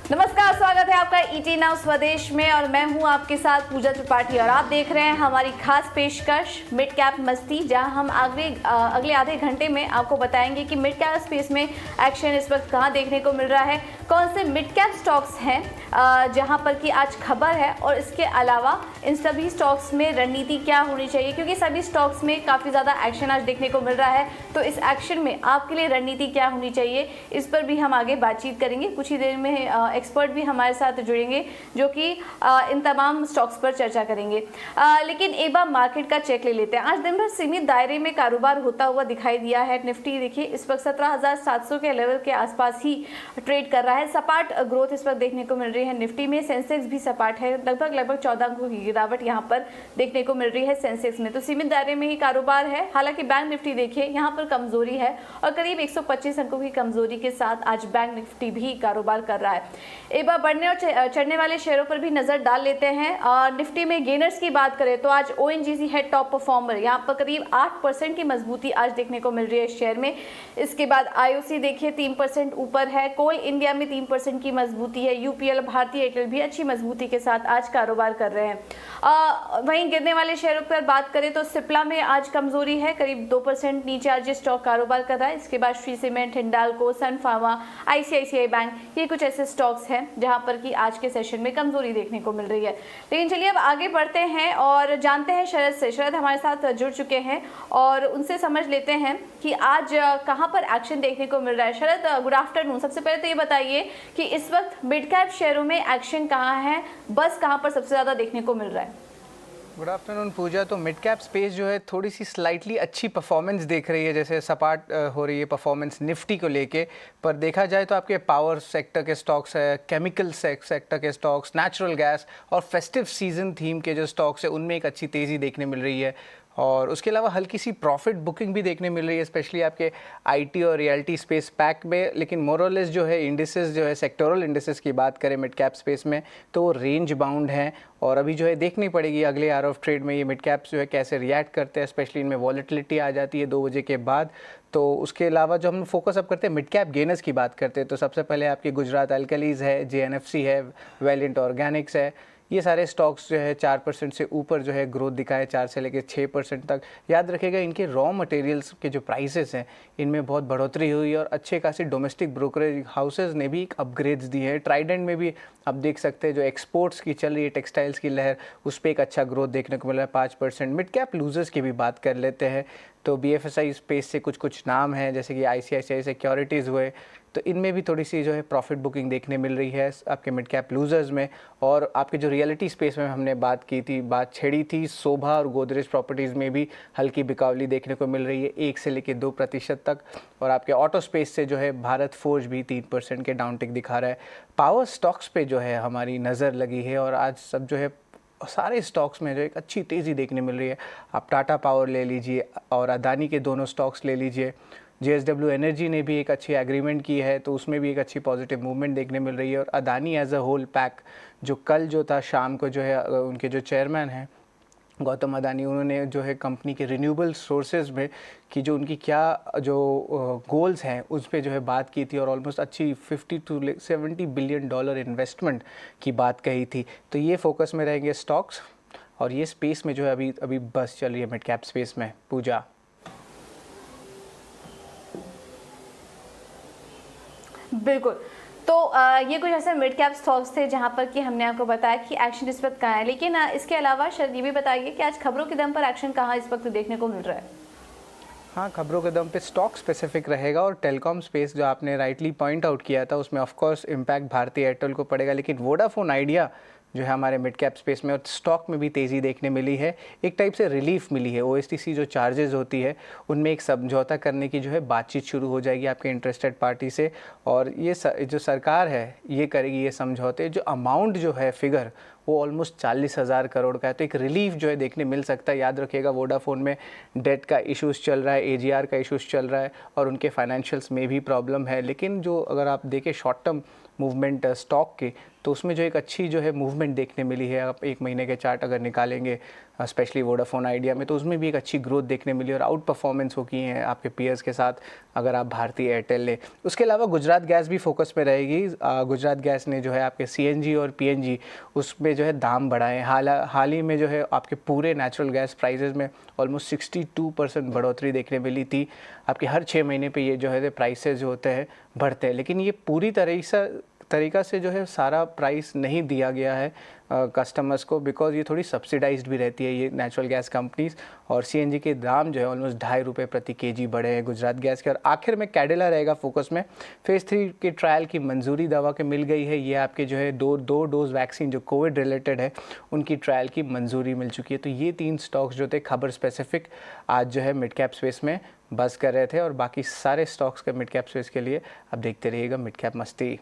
नमस्कार, स्वागत है आपका ईटी नाउ स्वदेश में और मैं हूं आपके साथ पूजा त्रिपाठी और आप देख रहे हैं हमारी खास पेशकश मिड कैप मस्ती, जहां हम अगले आधे घंटे में आपको बताएंगे कि मिड कैप स्पेस में एक्शन इस वक्त कहां देखने को मिल रहा है, कौन से मिड कैप स्टॉक्स हैं जहां पर कि आज खबर है, और इसके अलावा इन सभी स्टॉक्स में रणनीति क्या होनी चाहिए, क्योंकि सभी स्टॉक्स में काफ़ी ज़्यादा एक्शन आज देखने को मिल रहा है। तो इस एक्शन में आपके लिए रणनीति क्या होनी चाहिए, इस पर भी हम आगे बातचीत करेंगे। कुछ ही देर में एक्सपर्ट भी हमारे साथ जुड़ेंगे जो कि इन तमाम स्टॉक्स पर चर्चा करेंगे। लेकिन एक बार मार्केट का चेक ले लेते हैं। आज दिन भर सीमित दायरे में कारोबार होता हुआ दिखाई दिया है। निफ्टी देखिए इस वक्त 17,700 के लेवल के आसपास ही ट्रेड कर रहा है। सपाट ग्रोथ इस वक्त देखने को मिल रही है निफ्टी में। सेंसेक्स भी सपाट है, लगभग 14 अंकों की गिरावट यहाँ पर देखने को मिल रही है सेंसेक्स में। तो सीमित दायरे में ही कारोबार है। हालांकि बैंक निफ्टी देखिए यहाँ पर कमजोरी है और करीब 125 अंकों की कमजोरी के साथ आज बैंक निफ्टी भी कारोबार कर रहा है। एक बार बढ़ने और चढ़ने वाले शेयरों पर भी नजर डाल लेते हैं। और निफ्टी में गेनर्स की बात करें तो आज ओएनजीसी है टॉप परफॉर्मर, यहाँ पर करीब 8% की मजबूती आज देखने को मिल रही है शेयर में। इसके बाद आईओसी देखिए 3% ऊपर है। कोल इंडिया में 3% की मजबूती है। यूपीएल भारतीय एयरटेल भी अच्छी मजबूती के साथ आज कारोबार कर रहे हैं। वहीं गिरने वाले शेयरों पर बात करें तो सिप्ला में आज कमजोरी है, करीब 2% नीचे आज ये स्टॉक कारोबार कर रहा है। इसके बाद श्री सीमेंट, हिंडाल्को, सन फार्मा, आईसीआईसीआई बैंक, ये कुछ ऐसे स्टॉक्स हैं जहां पर कि आज के सेशन में कमजोरी देखने को मिल रही है। लेकिन चलिए अब आगे बढ़ते हैं और जानते हैं शरद से। शरद हमारे साथ जुड़ चुके हैं और उनसे समझ लेते हैं कि आज कहां पर एक्शन देखने को मिल रहा है। शरद, गुड आफ्टरनून। सबसे पहले तो ये बताइए कि इस वक्त मिड कैप शेयरों में एक्शन कहां है, बस कहां पर सबसे ज्यादा देखने को मिल रहा है? गुड आफ्टरनून पूजा। तो मिड कैप स्पेस जो है थोड़ी सी स्लाइटली अच्छी परफॉर्मेंस देख रही है, जैसे सपाट हो रही है परफॉर्मेंस निफ्टी को लेके। पर देखा जाए तो आपके पावर सेक्टर के स्टॉक्स है, केमिकल सेक्टर के स्टॉक्स, नेचुरल गैस और फेस्टिव सीजन थीम के जो स्टॉक्स है उनमें एक अच्छी तेज़ी देखने मिल रही है। और उसके अलावा हल्की सी प्रॉफिट बुकिंग भी देखने मिल रही है, स्पेशली आपके आईटी और रियल्टी स्पेस पैक में। लेकिन मोरलेस जो है इंडिसेस जो है सेक्टोरल इंडिसेस की बात करें मिड कैप स्पेस में तो वो रेंज बाउंड हैं और अभी जो है देखनी पड़ेगी अगले आवर ऑफ ट्रेड में ये मिड कैप्स जो है कैसे रिएक्ट करते हैं, स्पेशली इनमें वॉलेटिलिटी आ जाती है 2 बजे के बाद। तो उसके अलावा जो हम फोकस अब करते हैं मिड कैप गेनर्स की बात करते हैं तो सबसे पहले आपकी गुजरात अल्कलीज है, जेएनएफसी है, वेलिएंट ऑर्गेनिक्स है। ये सारे स्टॉक्स जो है 4% से ऊपर जो है ग्रोथ दिखाए, 4 से लेकर 6% तक। याद रखिएगा इनके रॉ मटेरियल्स के जो प्राइसेस हैं इनमें बहुत बढ़ोतरी हुई और अच्छे खासी डोमेस्टिक ब्रोकरेज हाउसेज ने भी एक अपग्रेड्स दी है। ट्राइडेंट में भी आप देख सकते हैं जो एक्सपोर्ट्स की चल रही है टेक्सटाइल्स की लहर, उस पर एक अच्छा ग्रोथ देखने को मिला है 5%। मिड कैप लूजर्स की भी बात कर लेते हैं तो बीएफएसआई स्पेस से कुछ नाम हैं जैसे कि आईसीआईसीआई सिक्योरिटीज़ हुए, तो इनमें भी थोड़ी सी जो है प्रॉफिट बुकिंग देखने मिल रही है आपके मिड कैप लूजर्स में। और आपके जो रियलिटी स्पेस में हमने बात छेड़ी थी, शोभा और गोदरेज प्रॉपर्टीज़ में भी हल्की बिकावली देखने को मिल रही है 1 से लेकर 2% तक। और आपके ऑटो स्पेस से जो है भारत फोर्ज भी 3% के डाउनटिक दिखा रहा है। पावर स्टॉक्स पे जो है हमारी नज़र लगी है और आज सब जो है सारे स्टॉक्स में जो एक अच्छी तेज़ी देखने मिल रही है। आप टाटा पावर ले लीजिए और अदानी के दोनों स्टॉक्स ले लीजिए। जेएसडब्ल्यू एनर्जी ने भी एक अच्छी एग्रीमेंट की है तो उसमें भी एक अच्छी पॉजिटिव मूवमेंट देखने मिल रही है। और Adani as a whole pack जो कल जो था शाम को जो है उनके जो चेयरमैन हैं गौतम अदानी, उन्होंने जो है कंपनी के रिन्यूएबल सोर्सेज में कि जो उनकी क्या जो गोल्स हैं उस पर जो है बात की थी और ऑलमोस्ट अच्छी 50 to 70 बिलियन डॉलर इन्वेस्टमेंट की बात कही थी। तो ये फोकस में रहेंगे स्टॉक्स और ये स्पेस में जो है अभी बस चल रही है मिड कैप स्पेस में। पूजा बिल्कुल। तो ये कुछ ऐसे मिड कैप स्टॉक्स थे जहां पर कि हमने आपको बताया कि एक्शन इस वक्त कहाँ है। लेकिन इसके अलावा शायद ये भी बताइए कि आज खबरों के दम पर एक्शन कहाँ इस वक्त देखने को मिल रहा है? हाँ, खबरों के दम पे स्टॉक स्पेसिफिक रहेगा और टेलीकॉम स्पेस जो आपने राइटली पॉइंट आउट किया था उसमें ऑफ कोर्स इम्पैक्ट भारतीय एयरटेल को पड़ेगा, लेकिन वोडाफोन आइडिया जो है हमारे मिड कैप स्पेस में और स्टॉक में भी तेज़ी देखने मिली है। एक टाइप से रिलीफ मिली है। ओएसटीसी जो चार्जेस होती है उनमें एक समझौता करने की जो है बातचीत शुरू हो जाएगी आपके इंटरेस्टेड पार्टी से और ये जो सरकार है ये करेगी ये समझौते। जो अमाउंट जो है फिगर वो ऑलमोस्ट 40,000 करोड़ का है, तो एक रिलीफ जो है देखने मिल सकता है। याद रखिएगा वोडाफोन में डेट का इश्यूज़ चल रहा है, एजीआर का इश्यूज़ चल रहा है और उनके फाइनेंशियल्स में भी प्रॉब्लम है। लेकिन जो अगर आप देखें शॉर्ट टर्म मूवमेंट स्टॉक के तो उसमें जो एक अच्छी जो है मूवमेंट देखने मिली है। आप 1 महीने के चार्ट अगर निकालेंगे स्पेशली वोडाफोन आइडिया में, तो उसमें भी एक अच्छी ग्रोथ देखने मिली और आउट परफॉर्मेंस हो की है आपके पीयर्स के साथ अगर आप भारती एयरटेल ले। उसके अलावा गुजरात गैस भी फोकस में रहेगी। गुजरात गैस ने जो है आपके सीएनजी और पीएनजी उसमें जो है दाम बढ़ाए। हाल ही में जो है आपके पूरे नेचुरल गैस प्राइसेस में ऑलमोस्ट 62% बढ़ोतरी देखने मिली थी। आपके हर 6 महीने पे ये जो है प्राइसेस जो होते हैं बढ़ते हैं, लेकिन ये पूरी तरीका से जो है सारा प्राइस नहीं दिया गया है कस्टमर्स को, बिकॉज ये थोड़ी सब्सिडाइज्ड भी रहती है ये नेचुरल गैस कंपनीज। और सीएनजी के दाम जो है ऑलमोस्ट ₹2.5 प्रति केजी बढ़े हैं गुजरात गैस के। और आखिर में कैडिला रहेगा फोकस में। फेज़ 3 के ट्रायल की मंजूरी दवा के मिल गई है। ये आपके जो है दो डोज वैक्सीन जो कोविड रिलेटेड है उनकी ट्रायल की मंजूरी मिल चुकी है। तो ये 3 स्टॉक्स जो थे खबर स्पेसिफिक आज जो है मिड कैप स्पेस में बस कर रहे थे, और बाकी सारे स्टॉक्स के मिड कैप स्पेस के लिए आप देखते रहिएगा मिड कैप मस्ती।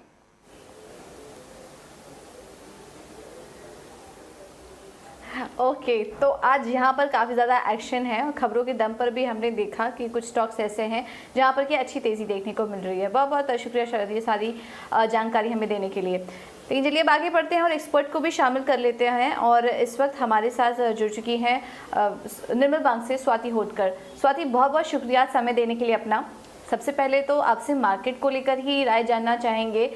ओके तो आज यहाँ पर काफ़ी ज़्यादा एक्शन है और खबरों के दम पर भी हमने देखा कि कुछ स्टॉक्स ऐसे हैं जहाँ पर कि अच्छी तेज़ी देखने को मिल रही है। बहुत बहुत शुक्रिया शरद, ये सारी जानकारी हमें देने के लिए। लेकिन चलिए अब आगे बढ़ते हैं और एक्सपर्ट को भी शामिल कर लेते हैं। और इस वक्त हमारे साथ जुड़ चुकी हैं निर्मल बैंक से स्वाति होटकर। स्वाति, बहुत बहुत शुक्रिया समय देने के लिए अपना। सबसे पहले तो आपसे मार्केट को लेकर ही राय जानना चाहेंगे।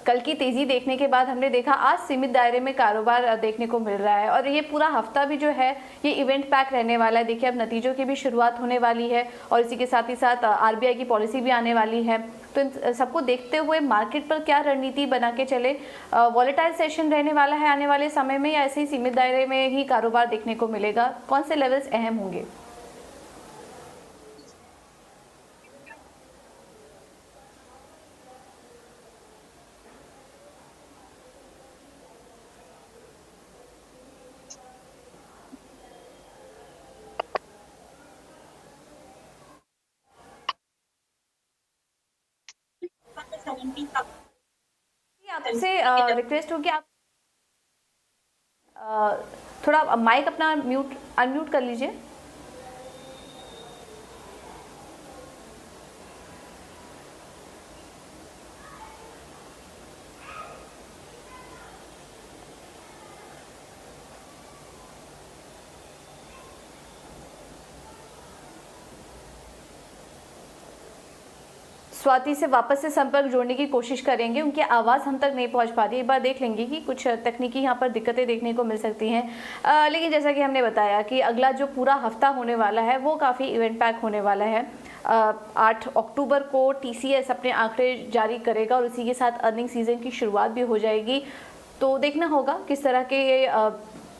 कल की तेज़ी देखने के बाद हमने देखा आज सीमित दायरे में कारोबार देखने को मिल रहा है और ये पूरा हफ्ता भी जो है ये इवेंट पैक रहने वाला है। देखिए अब नतीजों की भी शुरुआत होने वाली है और इसी के साथ ही साथ आरबीआई की पॉलिसी भी आने वाली है। तो इन सबको देखते हुए मार्केट पर क्या रणनीति बना के चले? वॉलेटाइल सेशन रहने वाला है आने वाले समय में या ऐसे ही सीमित दायरे में ही कारोबार देखने को मिलेगा? कौन से लेवल्स अहम होंगे? आपसे रिक्वेस्ट हो कि आप थोड़ा माइक अपना अनम्यूट कर लीजिए। स्वाति से वापस से संपर्क जोड़ने की कोशिश करेंगे, उनकी आवाज़ हम तक नहीं पहुंच पा रही। एक बार देख लेंगे कि कुछ तकनीकी यहाँ पर दिक्कतें देखने को मिल सकती हैं। लेकिन जैसा कि हमने बताया कि अगला जो पूरा हफ्ता होने वाला है वो काफ़ी इवेंट पैक होने वाला है। 8 अक्टूबर को टीसीएस अपने आंकड़े जारी करेगा और उसी के साथ अर्निंग सीजन की शुरुआत भी हो जाएगी। तो देखना होगा किस तरह के ये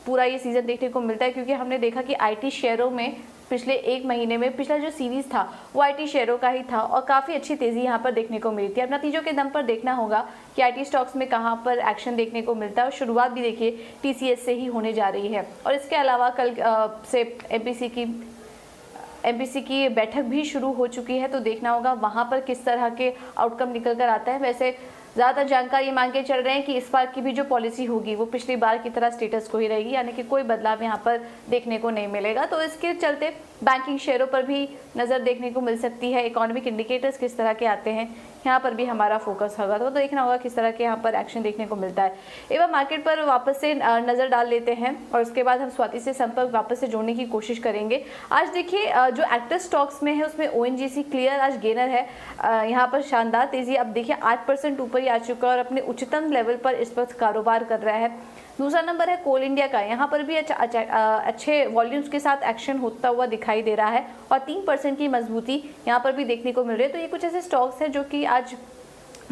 पूरा ये सीज़न देखने को मिलता है, क्योंकि हमने देखा कि आईटी शेयरों में पिछले 1 महीने में पिछला जो सीरीज़ था वो आईटी शेयरों का ही था और काफ़ी अच्छी तेज़ी यहाँ पर देखने को मिली थी। अब नतीजों के दम पर देखना होगा कि आईटी स्टॉक्स में कहाँ पर एक्शन देखने को मिलता है और शुरुआत भी देखिए टीसीएस से ही होने जा रही है। और इसके अलावा कल से एमपीसी की बैठक भी शुरू हो चुकी है, तो देखना होगा वहाँ पर किस तरह के आउटकम निकल कर आता है। वैसे ज़्यादातर जानकारी मांग के चल रहे हैं कि इस बार की भी जो पॉलिसी होगी वो पिछली बार की तरह स्टेटस को ही रहेगी, यानी कि कोई बदलाव यहाँ पर देखने को नहीं मिलेगा। तो इसके चलते बैंकिंग शेयरों पर भी नज़र देखने को मिल सकती है। इकोनॉमिक इंडिकेटर्स किस तरह के आते हैं यहाँ पर भी हमारा फोकस होगा, तो देखना होगा किस तरह के यहाँ पर एक्शन देखने को मिलता है। एक बार मार्केट पर वापस से नज़र डाल लेते हैं और उसके बाद हम स्वाति से संपर्क वापस से जोड़ने की कोशिश करेंगे। आज देखिए जो एक्टिव स्टॉक्स में है उसमें ओएनजीसी क्लियर आज गेनर है। यहाँ पर शानदार तेज़ी, अब देखिए 8% ऊपर ही आ चुका है और अपने उच्चतम लेवल पर इस वक्त कारोबार कर रहा है। दूसरा नंबर है कोल इंडिया का, यहाँ पर भी अच्छे वॉल्यूम्स के साथ एक्शन होता हुआ दिखाई दे रहा है और 3% की मजबूती यहाँ पर भी देखने को मिल रही है। तो ये कुछ ऐसे स्टॉक्स हैं जो कि आज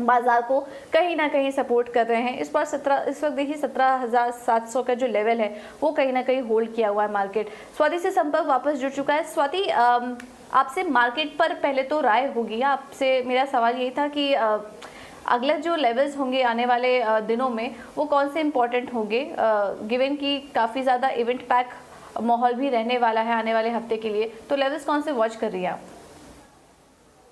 बाजार को कहीं ना कहीं सपोर्ट कर रहे हैं। इस वक्त देखिए 17,700 का जो लेवल है वो कहीं ना कहीं होल्ड किया हुआ है मार्केट। स्वाति से संपर्क वापस जुड़ चुका है। स्वाति, आपसे मार्केट पर पहले तो राय होगी। आपसे मेरा सवाल यही था कि अगले जो लेवल्स होंगे आने वाले दिनों में वो कौन से इम्पोर्टेंट होंगे, गिवन कि काफ़ी ज़्यादा इवेंट पैक माहौल भी रहने वाला है आने वाले हफ्ते के लिए, तो लेवल्स कौन से वॉच कर रही है आप?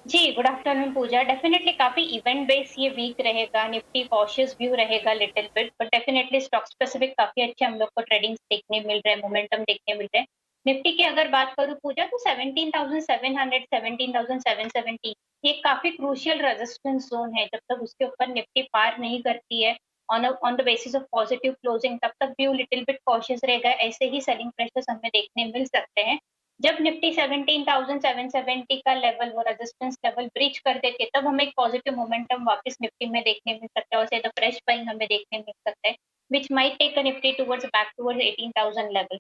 जी, गुड आफ्टरनून पूजा। डेफिनेटली काफी इवेंट बेस ये वीक रहेगा, निफ्टी कॉशियस व्यू रहेगा little bit, but definitely stock specific काफी अच्छे हम लोग को ट्रेडिंग्स देखने मिल रहे हैं, मोमेंटम देखने मिल रहे हैं। निफ्टी की अगर बात करूँ पूजा तो 17,700 17,770 ये काफी क्रूशियल रेजिस्टेंस जोन है। जब तक उसके ऊपर निफ्टी पार नहीं करती है on the basis of positive closing, तब तक व्यू लिटिल बिट कॉशियस रहेगा। ऐसे ही सेलिंग प्रेशर्स हमें देखने मिल सकते हैं। जब निफ्टी 17,770 का लेवल, वो रेजिस्टेंस लेवल ब्रीच कर देते, तब हमें एक पॉजिटिव मोमेंटम वापस निफ्टी में देखने मिल सकता है, और से द फ्रेश बाइंग हमें देखने मिल सकता है, which might take a Nifty towards back towards 18,000 level.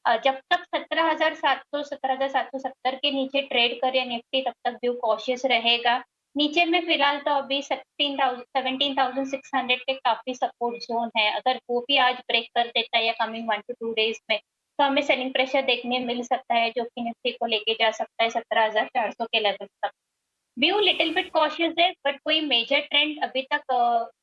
जब तक 17,700 17,770 के नीचे ट्रेड करे निफ्टी, तब तक व्यू कॉशियस रहेगा। नीचे में फिलहाल तो अभी 17,600 के काफी सपोर्ट जोन है। अगर वो भी आज ब्रेक कर देता है या कमिंग 1 to 2 डेज में, तो हमें सेलिंग प्रेशर देखने मिल सकता है, जो कि निफ्टी को लेके जा सकता है 17,400 के लेवल तक। व्यू लिटिल बिट कॉशियस है, बट कोई मेजर ट्रेंड अभी तक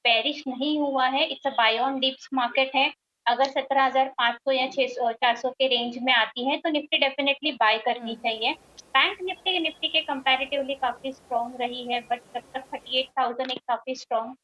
बेरिश नहीं हुआ है। It's a buy on dips market है। अगर 17,500 या 600 400 के रेंज में आती है, तो निफ्टी डेफिनेटली बाय करनी चाहिए। बैंक निफ्टी के कंपैरेटिवली काफी स्ट्रॉन्ग रही है, बट जब तक 38,000 एक काफी स्ट्रॉन्ग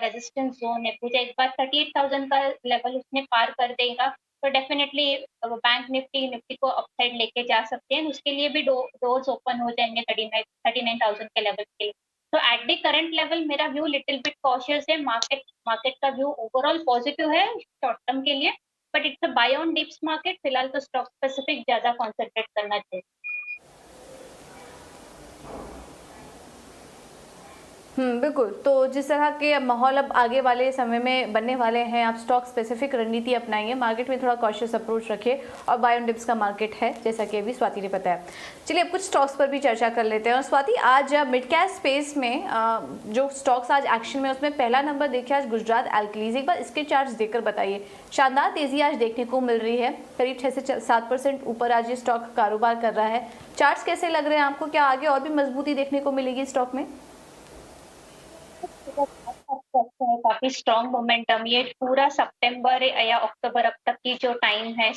रेजिस्टेंस जोन है। मुझे एक बार 38,000 का लेवल उसने पार कर देगा, तो डेफिनेटली बैंक निफ्टी को अपसाइड लेके जा सकते हैं। उसके लिए भी डोर्स ओपन हो जाएंगे 39,000 के लेवल के लिए। तो एट द करंट लेवल मेरा व्यू लिटिल बिट कॉशियस है। मार्केट का व्यू ओवरऑल पॉजिटिव है शॉर्ट टर्म के लिए, but it's a buy on dips market. फिलहाल तो स्टॉक स्पेसिफिक ज्यादा कॉन्सेंट्रेट करना चाहिए। बिल्कुल। तो जिस तरह के माहौल अब आगे वाले समय में बनने वाले हैं, आप स्टॉक स्पेसिफिक रणनीति अपनाइए, मार्केट में थोड़ा कॉशियस अप्रोच रखिए, और बाय ऑन डिप्स का मार्केट है, जैसा कि अभी स्वाति ने बताया। चलिए अब कुछ स्टॉक्स पर भी चर्चा कर लेते हैं। और स्वाति, आज मिड कैप स्पेस में जो स्टॉक्स आज एक्शन में, उसमें पहला नंबर देखिए आज गुजरात एल्कलीज। एक बार इसके चार्ट्स देखकर बताइए। शानदार तेजी आज देखने को मिल रही है, करीब 6 से 7% ऊपर आज ये स्टॉक कारोबार कर रहा है। चार्ट्स कैसे लग रहे हैं आपको? क्या आगे और भी मजबूती देखने को मिलेगी स्टॉक में? काफी स्ट्रॉन्ग मोमेंटम, ये पूरा सितंबर या अक्टूबर अब तक की जो टाइम है,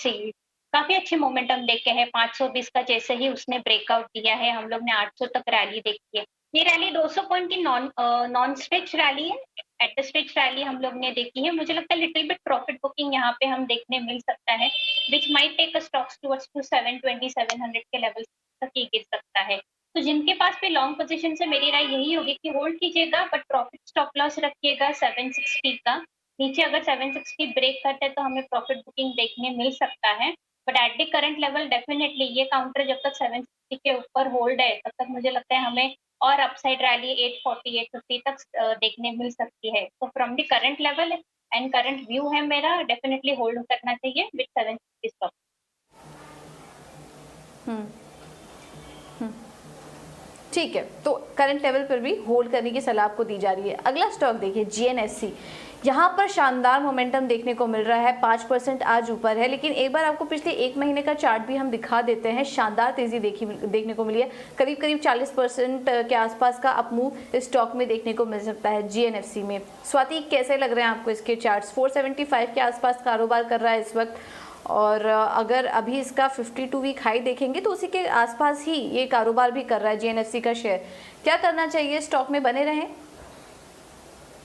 काफी अच्छी मोमेंटम देखे है। 520 का जैसे ही उसने ब्रेकआउट दिया है, हम लोग ने 800 तक रैली देखी है। ये रैली 200 पॉइंट की नॉन स्ट्रेच रैली है। एट द स्ट्रेच रैली हम लोग ने देखी है। मुझे लगता है लिटिल बिट प्रॉफिट बुकिंग यहाँ पे हम देखने मिल सकता है, which might take a stocks towards to 720 700 के लेवल तक ही गिर सकता है। तो जिनके पास भी लॉन्ग पोजीशन से मेरी राय यही होगी कि होल्ड कीजिएगा, बट प्रॉफिट स्टॉप लॉस रखिएगा 760 का। नीचे अगर 760 ब्रेक करते हैं, तो हमें प्रॉफिट बुकिंग देखने मिल सकता है। But at the current level definitely ये काउंटर जब तक 760 के ऊपर होल्ड है, तब तक मुझे लगता है हमें और अपसाइड रैली 840 850 तक देखने मिल सकती है। तो from the current level and current view है मेरा, डेफिनेटली होल्ड करना चाहिए विद 760 स्टॉप। ठीक है, तो करंट लेवल पर भी होल्ड करने की सलाह आपको दी जा रही है। अगला स्टॉक देखिए जीएनएससी। यहाँ पर शानदार मोमेंटम देखने को मिल रहा है, 5% आज ऊपर है। लेकिन एक बार आपको पिछले एक महीने का चार्ट भी हम दिखा देते हैं। शानदार तेजी देखने को मिली है, करीब करीब 40% के आसपास का अपमूव इस स्टॉक में देखने को मिल सकता है जीएनएफसी में। स्वाति, कैसे लग रहे हैं आपको इसके चार्ट्स? 475 के आसपास कारोबार कर रहा है इस वक्त, और अगर अभी इसका 52 वीक हाई देखेंगे तो उसी के आसपास ही ये कारोबार भी कर रहा है जीएनएफसी का शेयर। क्या करना चाहिए, स्टॉक में बने रहें?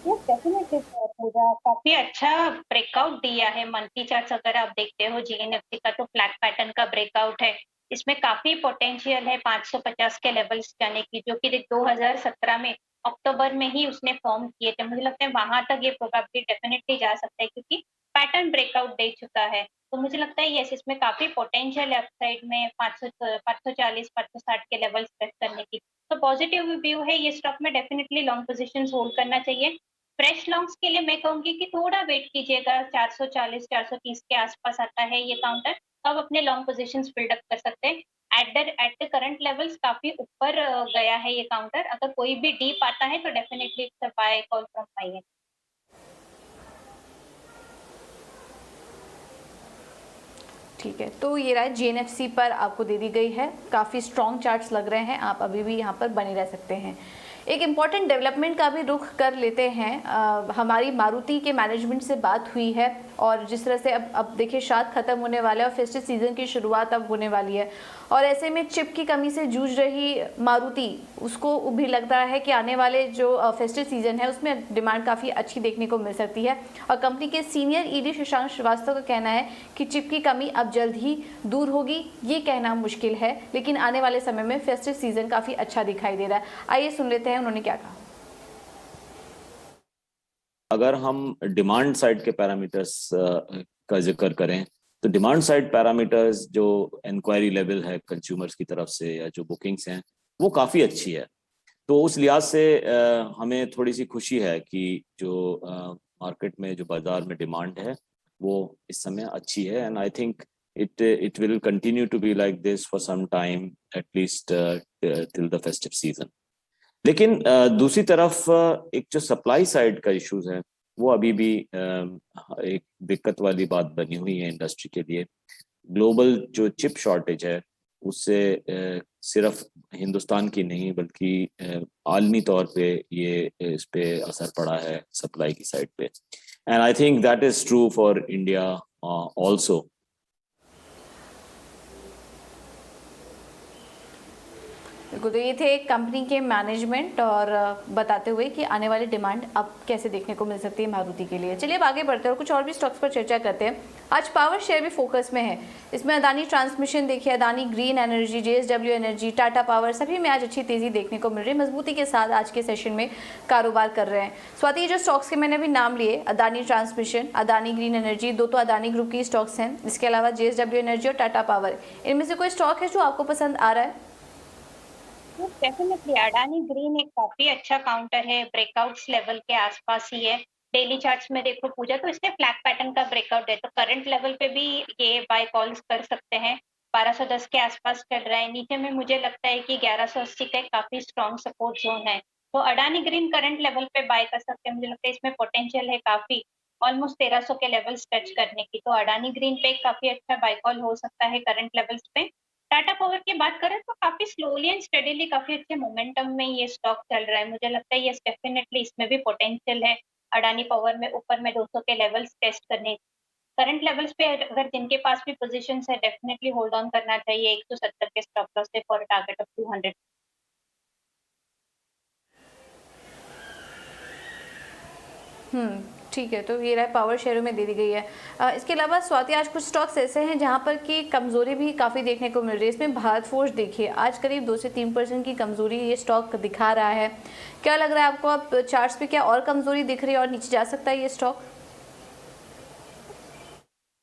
डेफिनेटली पूजा काफी अच्छा ब्रेकआउट दिया है। मंथली चार्ट्स अगर आप देखते हो जीएनएफसी का, तो फ्लैट पैटर्न का ब्रेकआउट है। इसमें काफी पोटेंशियल है 550 के लेवल्स जाने की, जो कि 2017 में अक्टूबर में ही उसने फॉर्म किए थे। मुझे लगता है वहां तक ये प्रोबेबली डेफिनेटली जा सकता है, क्योंकि पैटर्न ब्रेकआउट दे चुका है। तो मुझे लगता है यस, इसमें काफी पोटेंशियल है अपसाइड में 540 560 के लेवल्स ब्रेक करने की। तो पॉजिटिव व्यू है ये स्टॉक में, डेफिनेटली लॉन्ग पोजीशंस होल्ड करना चाहिए। फ्रेश लॉन्ग्स के लिए मैं कहूंगी कि थोड़ा वेट कीजिएगा, 440 430 के आसपास आता है ये काउंटर, तब अपने लॉन्ग पोजीशंस बिल्डअप कर सकते हैं। एट द करंट लेवल्स काफी ऊपर गया है ये काउंटर। अगर कोई भी डीप आता है तो definitely it's a buy call from my end. ठीक है, तो ये राय जीएनएफसी पर आपको दे दी गई है। काफ़ी स्ट्रॉन्ग चार्ट्स लग रहे हैं, आप अभी भी यहाँ पर बने रह सकते हैं। एक इम्पॉर्टेंट डेवलपमेंट का भी रुख कर लेते हैं। हमारी मारुति के मैनेजमेंट से बात हुई है, और जिस तरह से अब देखिए श्राद्ध खत्म होने वाला है और फेस्टिव सीजन की शुरुआत अब होने वाली है, और ऐसे में चिप की कमी से जूझ रही मारुति, उसको भी लगता है कि आने वाले जो फेस्टिव सीजन है उसमें डिमांड काफ़ी अच्छी देखने को मिल सकती है। और कंपनी के सीनियर ईडी शशांक श्रीवास्तव का कहना है कि चिप की कमी अब जल्द ही दूर होगी। ये कहना मुश्किल है, लेकिन आने वाले समय में फेस्टिव सीजन काफ़ी अच्छा दिखाई दे रहा है। आइए सुन लेते हैं उन्होंने क्या कहा। अगर हम डिमांड साइड के पैरामीटर्स का जिक्र करें तो डिमांड साइड पैरामीटर्स जो इंक्वायरी लेवल है कंज्यूमर्स की तरफ से या जो बुकिंग्स हैं वो काफ़ी अच्छी है। तो उस लिहाज से हमें थोड़ी सी खुशी है कि जो मार्केट में जो बाजार में डिमांड है वो इस समय अच्छी है and I think it will continue to be like this for some time at least till the festive season। लेकिन दूसरी तरफ एक जो सप्लाई साइड का इश्यूज है वो अभी भी एक दिक्कत वाली बात बनी हुई है इंडस्ट्री के लिए। ग्लोबल जो चिप शॉर्टेज है उससे सिर्फ हिंदुस्तान की नहीं बल्कि आलमी तौर पे ये इस पे असर पड़ा है सप्लाई की साइड पे and I think that is true for India also. बिल्कुल, तो ये थे कंपनी के मैनेजमेंट और बताते हुए कि आने वाली डिमांड अब कैसे देखने को मिल सकती है मारुति के लिए। चलिए अब आगे बढ़ते हैं और कुछ और भी स्टॉक्स पर चर्चा करते हैं। आज पावर शेयर भी फोकस में है। इसमें अदानी ट्रांसमिशन देखिए, Adani green energy, JSW energy, Tata power, सभी में आज अच्छी तेजी देखने को मिल रही है। मजबूती के साथ आज के सेशन में कारोबार कर रहे हैं। स्वाति, ये जो स्टॉक्स के मैंने अभी नाम लिए, Adani transmission, Adani green energy, दो तो अदानी ग्रुप की स्टॉक्स हैं, इसके अलावा JSW एनर्जी और टाटा पावर, इनमें से कोई स्टॉक है जो आपको पसंद आ रहा है? डेफिनेटली अडानी ग्रीन एक काफी अच्छा काउंटर है, ब्रेकआउट्स लेवल के आसपास ही है। डेली चार्ट्स में देखो पूजा तो इसने फ्लैट पैटर्न का ब्रेकआउट है, तो करंट लेवल पे भी ये बाय कॉल्स कर सकते हैं। 1210 के आसपास चल रहा है। नीचे में मुझे लगता है कि 1180 का एक काफी स्ट्रॉन्ग सपोर्ट जोन है, तो अडानी ग्रीन करंट लेवल पे बाय कर सकते हैं। मुझे लगता है इसमें पोटेंशियल है काफी, ऑलमोस्ट 1300 के लेवल्स टच करने की, तो अडानी ग्रीन पे काफी अच्छा बाय कॉल हो सकता है करंट लेवल्स पे। टाटा पावर की बात करें तो काफी स्लोली एंड स्टेडीली काफी अच्छे मोमेंटम में ये स्टॉक चल रहा है। मुझे लगता है ये डेफिनेटली इसमें भी पोटेंशियल है अडानी पावर में ऊपर में 200 के लेवल्स टेस्ट करने। करंट लेवल्स पे अगर जिनके पास भी पोजीशंस है डेफिनेटली होल्ड ऑन करना चाहिए 170 के स्टॉप लॉस से फॉर टारगेट ऑफ 200। ठीक है, तो ये रहा पावर शेयरों में दे दी गई है। इसके अलावा स्वाति, आज कुछ स्टॉक्स ऐसे हैं जहां पर कि कमजोरी भी काफ़ी देखने को मिल रही है। इसमें भारत फोर्ज देखिए, आज करीब 2 से 3% की कमजोरी ये स्टॉक दिखा रहा है। क्या लग रहा है आपको, अब चार्ट्स पे क्या और कमजोरी दिख रही है और नीचे जा सकता है ये स्टॉक?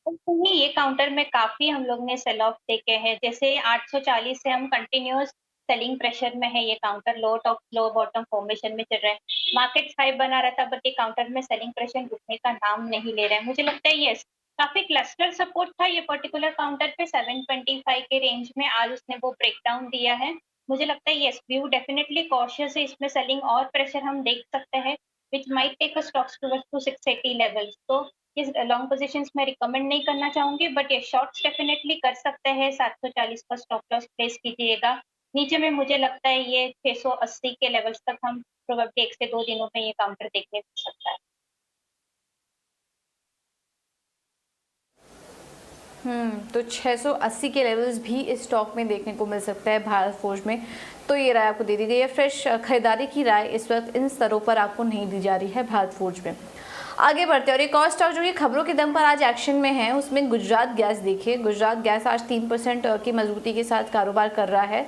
ये काउंटर में काफी हम लोग ने सेल ऑफ देखे हैं, जैसे 840 से हम कंटिन्यूअस सेलिंग प्रेशर में है। ये काउंटर लो टॉप लो बॉटम फॉर्मेशन में चल रहा है। मार्केट हाई बना रहा था बट ये काउंटर में सेलिंग प्रेशर रुकने का नाम नहीं ले रहा है। मुझे लगता है ये काफी क्लस्टर सपोर्ट था ये पर्टिकुलर काउंटर पे 725 के रेंज में, आज उसने वो ब्रेकडाउन दिया है। मुझे लगता है यस व्यू डेफिनेटली कॉशियस है, इसमें सेलिंग और प्रेशर हम देख सकते हैं which might take a stocks towards to 680 levels. तो इस लॉन्ग पोजीशंस में रिकमेंड नहीं करना चाहूंगी, बट ये शॉर्ट्स डेफिनेटली कर सकते हैं। 740 का स्टॉप लॉस प्लेस कीजिएगा। नीचे में मुझे लगता है ये 680 के लेवल्स तक हम प्रोबेबली 1 से 2 दिनों में ये काउंटर देखने मिल सकता है। तो 680 के लेवल्स भी इस स्टॉक में देखने को मिल सकता है भारत फोर्ज में। तो ये राय आपको दे दी गई है। फ्रेश खरीदारी की राय इस वक्त इन स्तरों पर आपको नहीं दी जा रही है भारत फोर्ज में। आगे बढ़ते हैं और एक और स्टॉक जो कि खबरों के दम पर आज एक्शन में है, उसमें गुजरात गैस देखिए। गुजरात गैस आज 3% की मजबूती के साथ कारोबार कर रहा है।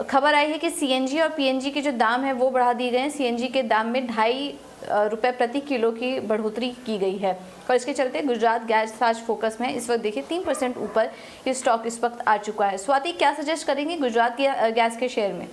खबर आई है कि CNG और PNG के जो दाम है वो बढ़ा दिए गए हैं। CNG के दाम में 2.5 रुपये प्रति किलो की बढ़ोतरी की गई है और इसके चलते गुजरात गैस आज फोकस में है। इस वक्त देखिए 3% ऊपर ये स्टॉक इस वक्त आ चुका है। स्वाति, क्या सजेस्ट करेंगे गुजरात गैस के शेयर में?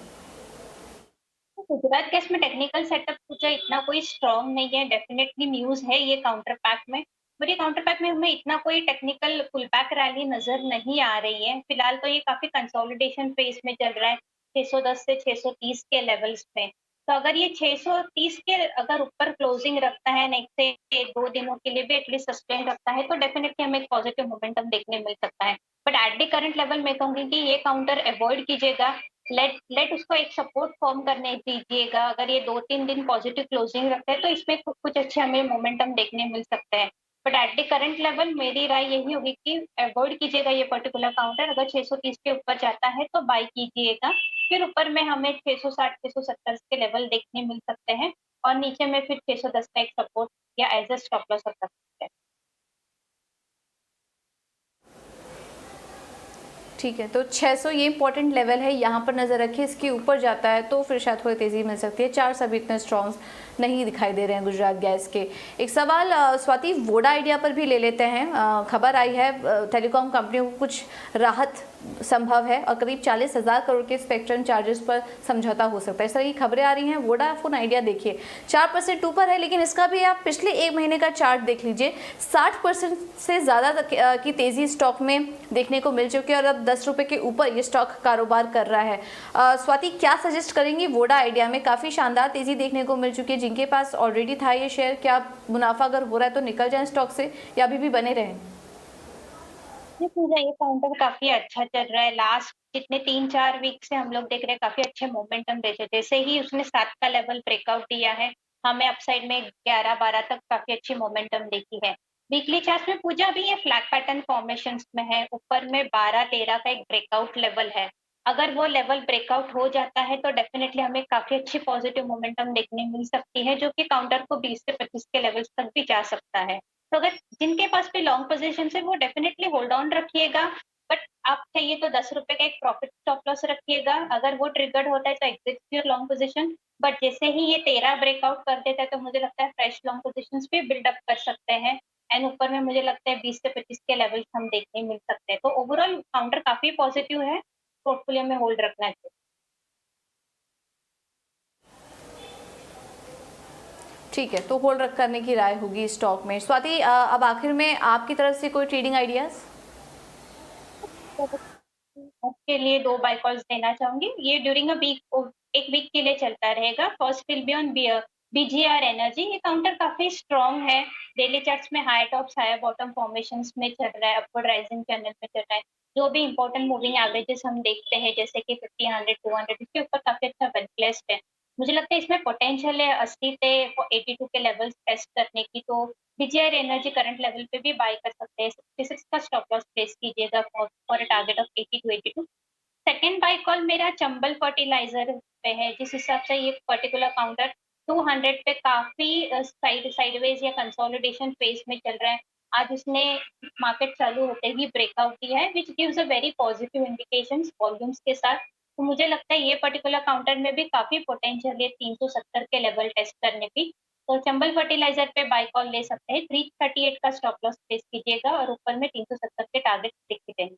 गुजरात गैस में टेक्निकल सेटअप कुछ इतना कोई स्ट्रॉन्ग नहीं है। डेफिनेटली न्यूज है ये काउंटर पैक में, बट ये काउंटर पैक में हमें इतना कोई टेक्निकल पुल बैक रैली नजर नहीं आ रही है। फिलहाल तो ये काफी कंसोलिडेशन फेज में चल रहा है 610 से 630 के लेवल्स पे। तो अगर ये 630 के अगर ऊपर क्लोजिंग रखता है नेक्स्ट से 2 दिनों के लिए भी एटलीस्ट सस्टेन रखता है तो डेफिनेटली हमें एक पॉजिटिव मोमेंटम देखने मिल सकता है। But at the current level मैं कहूंगी कि ये काउंटर अवॉइड कीजिएगा। लेट उसको एक सपोर्ट फॉर्म करने दीजिएगा। अगर ये 2-3 दिन पॉजिटिव क्लोजिंग रखते हैं तो इसमें कुछ अच्छे हमें मोमेंटम देखने मिल सकते हैं। But at the current level मेरी राय यही होगी कि अवॉइड कीजिएगा ये पर्टिकुलर काउंटर। अगर 630 के ऊपर जाता है तो बाय कीजिएगा, फिर ऊपर में हमें 660-670 के लेवल देखने मिल सकते हैं और नीचे में फिर 610 का एक सपोर्ट या एज अ स्टॉप लॉस रख सकते हैं। ठीक है, तो 600 ये इंपॉर्टेंट लेवल है, यहाँ पर नज़र रखिए। इसके ऊपर जाता है तो फिर शायद थोड़ी तेज़ी मिल सकती है। 400 भी इतने स्ट्रॉन्ग नहीं दिखाई दे रहे हैं गुजरात गैस के। एक सवाल स्वाति वोडा आइडिया पर भी ले लेते हैं। खबर आई है टेलीकॉम कंपनियों को कुछ राहत संभव है और करीब 40,000 करोड़ के स्पेक्ट्रम चार्जेस पर समझौता हो सकता है, इस तरह की खबरें आ रही हैं। वोडाफोन आइडिया देखिए 4% ऊपर है, लेकिन इसका भी आप पिछले एक महीने का चार्ट देख लीजिए, 60% से ज़्यादा की तेज़ी स्टॉक में देखने को मिल चुकी है और अब 10 रुपये के ऊपर ये स्टॉक कारोबार कर रहा है। स्वाति क्या सजेस्ट करेंगी? वोडा आइडिया में काफ़ी शानदार तेज़ी देखने को मिल चुकी है। जिनके पास ऑलरेडी था ये शेयर, क्या मुनाफा अगर हो रहा है तो निकल जाए स्टॉक से या अभी भी बने रहें? पूजा ये काउंटर काफी अच्छा चल रहा है। लास्ट जितने 3-4 वीक से हम लोग देख रहे हैं काफी अच्छे मोमेंटम दे रहे। जैसे ही उसने 7 का लेवल ब्रेकआउट दिया है, हमें अपसाइड में 11-12 तक काफी अच्छी मोमेंटम देखी है। वीकली चार्ट में पूजा भी ये फ्लैग पैटर्न फॉर्मेशन में है। ऊपर में 12-13 का एक ब्रेकआउट लेवल है। अगर वो लेवल ब्रेकआउट हो जाता है तो डेफिनेटली हमें काफी अच्छी पॉजिटिव मोमेंटम देखने मिल सकती है, जो कि काउंटर को 20 से 25 के लेवल्स तक भी जा सकता है। तो अगर जिनके पास भी लॉन्ग पोजीशन है वो डेफिनेटली होल्ड ऑन रखिएगा, बट आप चाहिए तो 10 रुपए का एक प्रॉफिट स्टॉप लॉस रखिएगा। अगर वो ट्रिगर्ड होता है तो exit your long position, but जैसे ही ये 13 ब्रेकआउट कर देता है तो मुझे लगता है फ्रेश लॉन्ग पोजीशंस भी बिल्डअप कर सकते हैं। एंड ऊपर में मुझे लगता है 20 से 25 के लेवल्स हम देखने मिल सकते हैं। तो ओवरऑल काउंटर काफी पॉजिटिव है, पोर्टफोलियो में होल्ड रखना चाहिए। ठीक है, तो होल्ड करने की राय होगी स्टॉक में। स्वाति अब आखिर में आपकी तरफ से कोई ट्रेडिंग आइडियाज? के लिए 2 बाय कॉल्स देना चाहूंगी। ये ड्यूरिंग एक वीक के लिए चलता रहेगा। First will be on BGR energy. ये काउंटर काफी स्ट्रॉन्ग है। डेली चार्ट्स में high tops high bottom formations में चल रहा है, अपवर्ड राइजिंग चैनल में चल रहा है। जो भी इंपॉर्टेंट मूविंग एवरेजेस हम देखते हैं जैसे कि 50, 100, 200, इसके ऊपर काफी अच्छा वेल प्लेस्ड है। मुझे लगता है इसमें पोटेंशियल है 80 से 82 के लेवल्स टेस्ट करने की। तो बीजीआर एनर्जी करंट लेवल पे भी बाय कर सकते हैं। 66 का स्टॉप लॉस प्लेस कीजिएगा for a target of 80 to 82। Second by call मेरा चंबल फर्टिलाइजर पे है, जिस हिसाब से ये पर्टिकुलर काउंटर 200 पे काफी साइडवेज या कंसोलिडेशन फेज में चल रहा है। आज उसने मार्केट चालू होते ही ब्रेकआउट दिया है, which gives a very positive indications volumes के साथ। तो मुझे लगता है ये पर्टिकुलर काउंटर में भी काफी पोटेंशियल है 370 के लेवल टेस्ट करने की। तो चंबल फर्टिलाइजर पे बाय कॉल ले सकते हैं। 338 का स्टॉप लॉस प्लेस कीजिएगा और ऊपर में 370 के टारगेट लिख देंगे।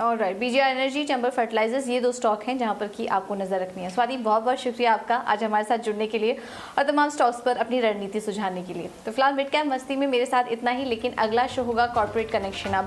Alright, BGR energy, Chambal fertilisers, ये 2 स्टॉक हैं जहां पर कि आपको नजर रखनी है। स्वाति बहुत बहुत शुक्रिया आपका आज हमारे साथ जुड़ने के लिए और तमाम स्टॉक्स पर अपनी रणनीति सुझाने के लिए। तो फिलहाल मिड कैप मस्ती में मेरे साथ इतना ही, लेकिन अगला शो होगा कॉर्पोरेट कनेक्शन। आप